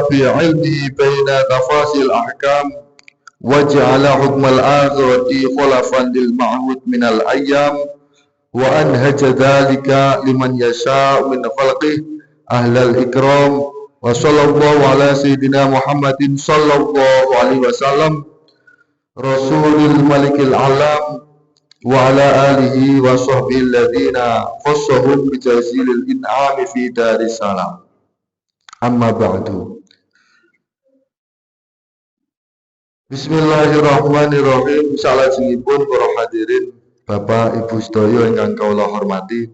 في علمه بين تفاصيل الأحكام وجعل حكم الآخرة خلفا للمعهود من الأيام وأنهج ذلك لمن يشاء من خلقه أهل الإكرام وصلى الله على سيدنا محمد صلى الله عليه وسلم رسول الملك العلام وعلى آله وصحبه الذين خصهم بجزيل الإنعام في دار السلام. Amma ba'du. Bismillahirrahmanirrahim. Salajengipun para hadirin, Bapak Ibu sedaya ingkang kawula hormati.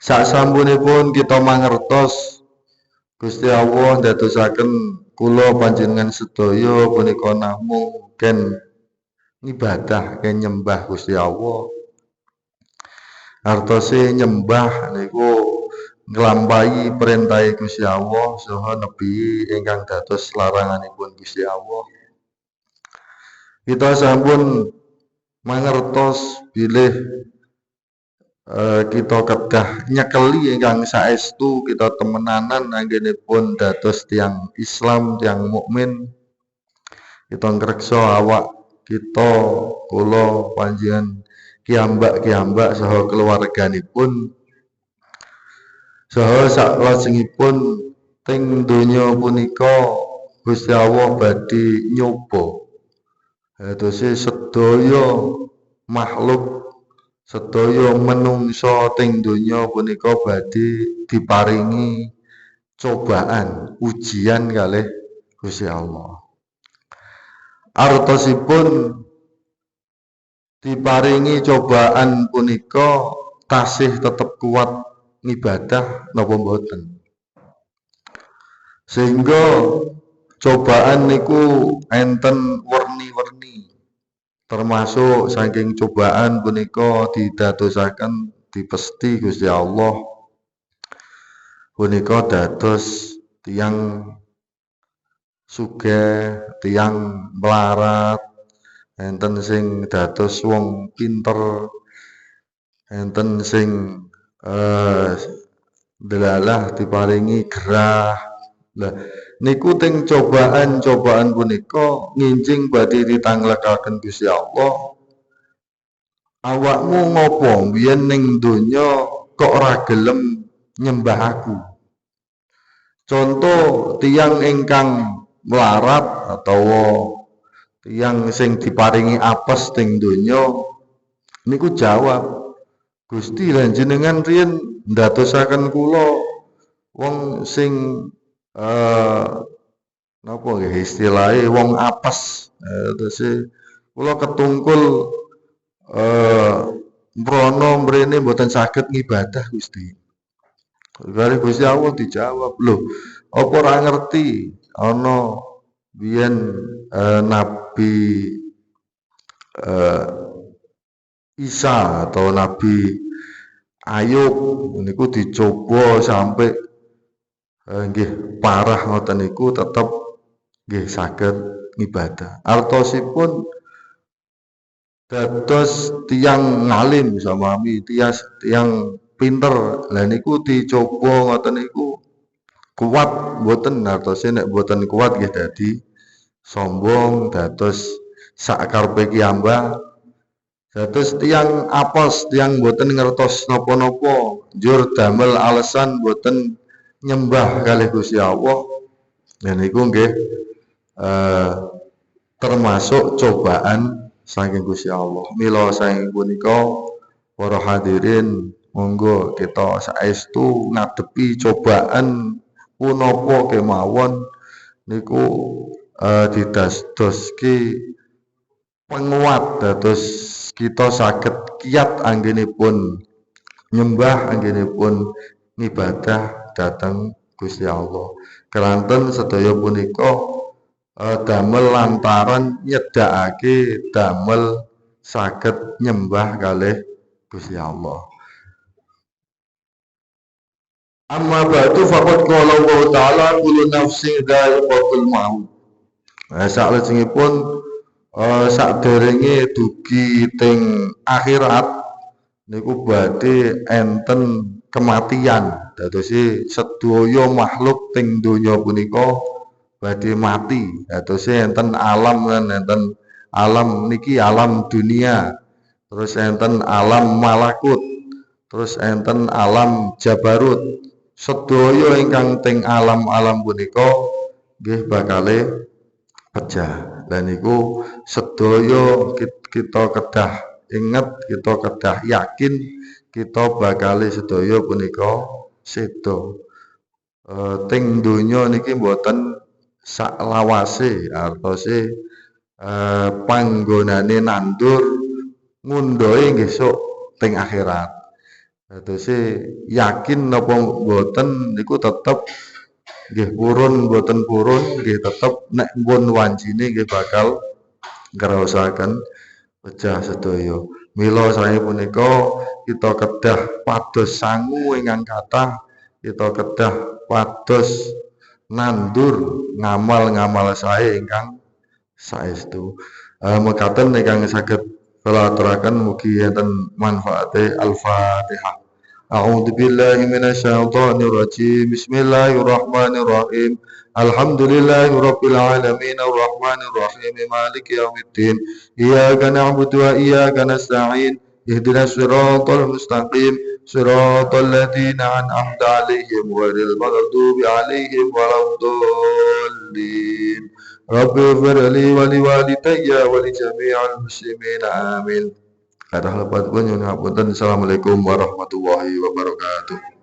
Sasampunipun kita mangertos Gusti Allah ndadosaken kula panjenengan sedaya punika namung ken ibadah, ken nyembah Gusti Allah. Artose nyembah niku nglampahi perintah Gusti Allah saha nebi ingkang dados laranganipun Gusti Allah. Kita sampun mangertos bilih kita kedah nyekeli ingkang saestu kita temenanan anggenipun dados tiyang Islam, tiyang mukmin. Kita ngreksa awak kita kula panjenengan kiambak-kiambak saha keluarganipun saha salajengipun teng donya punika Gusti Allah badhe nyoba hadose sedaya makhluk sedaya menungso teng donya punika badhe diparingi cobaan ujian kalih Gusti Allah. Artosipun diparingi cobaan punika tasih tetep kuat ngibadah napa mboten. Sehingga cobaan niku enten werni-werni. Termasuk saking cobaan punika didadosaken dipesti Gusti Allah punika dados tiyang sugih, tiyang melarat, enten sing dados wong pinter, enten sing delalah diparingi gerah. Lah niku teng cobaan-cobaan punika nginjing badhe ditanglekaken Gusti Allah. Awakmu ngopo biyen ning donya kok ora gelem nyembah aku? Contoh tiyang ingkang melarat atau tiyang sing diparingi apes teng donya niku jawab, Gusti lan jenengan riyen ndadosaken kula wong sing napa nggih istilahe wong apes. Terus kula ketungkul mrono mrene mboten saged ngibadah Gusti. Kali Gusti Allah dijawab, lho apa ora ngerti ana biyen Nabi Isa atau Nabi Ayub niku dicoba sampai nggih parah ngoten niku tetep nggih saged ngibadah. Artosipun dados tiyang ngalim samami tiyang pinter. Lah niku dicoba ngoten niku kuat mboten, artose nek mboten kuat nggih dadi sombong dados sakarepe kiambak. Dados tiyang apes, tiyang boten ngertos napa-napa, njur damel alasan boten nyembah kalih Gusti Allah. Nah niku nggih termasuk cobaan saking Gusti Allah. Mila saking punika para hadirin monggo kita saestu ngadepi cobaan punapa kemawon niku didadoske penguat dados kita saged kiat anggenipun nyembah, anggenipun ngibadah dhateng Gusti Allah. Keranten sedaya punika damel lantaran nyedhakake damel saged nyembah kalih Gusti Allah. Amma ba'du faqad qala Allah Ta'ala kullu nafsin dha'iqatul maut. Salajengipun sakderenge dugi teng akhirat niku badhe enten kematian. Dadosi sedaya makhluk teng donya punika badhe mati. Dadosi enten alam lan enten alam niki alam dunia. Terus enten alam malakut. Terus enten alam jabarut. Sedaya ingkang teng alam-alam punika nggih bakale pecah. Lan niku sedaya kita kedah inget, kita kedah yakin kita bakale sedaya punika seda. Teng donya niki mboten saklawase, artose panggonane nandur ngundohe ngesuk teng akhirat. Dadose yakin napa mboten niku tetep nggih purun mboten purun nggih tetep nek pun wancine nggih bakal ngraosaken pecah sedaya. Mila sae punika kita kedah pados sangu ingkang kathah, kita kedah pados nandur ngamal-ngamal sae ingkang saestu. Mekaten ingkang saged kula aturaken mugi enten manfaate. Al-Fatihah. A'udzu billahi minasyaitonir rajim. Bismillahirrahmanirrahim. Alhamdulillahirabbil alamin arrahmanir rahim maliki yaumiddin. Iyyaka na'budu wa iyyaka nasta'in. Ihdinas siratal mustaqim. Siratal ladzina an'amta 'alaihim ghairil maghdubi 'alaihim waladdallin. Rabbi firli wa liwalidayya wa li jami'il muslimin amin. Kathah lepat pun nyuwun ngapunten. Assalamualaikum warahmatullahi wabarakatuh.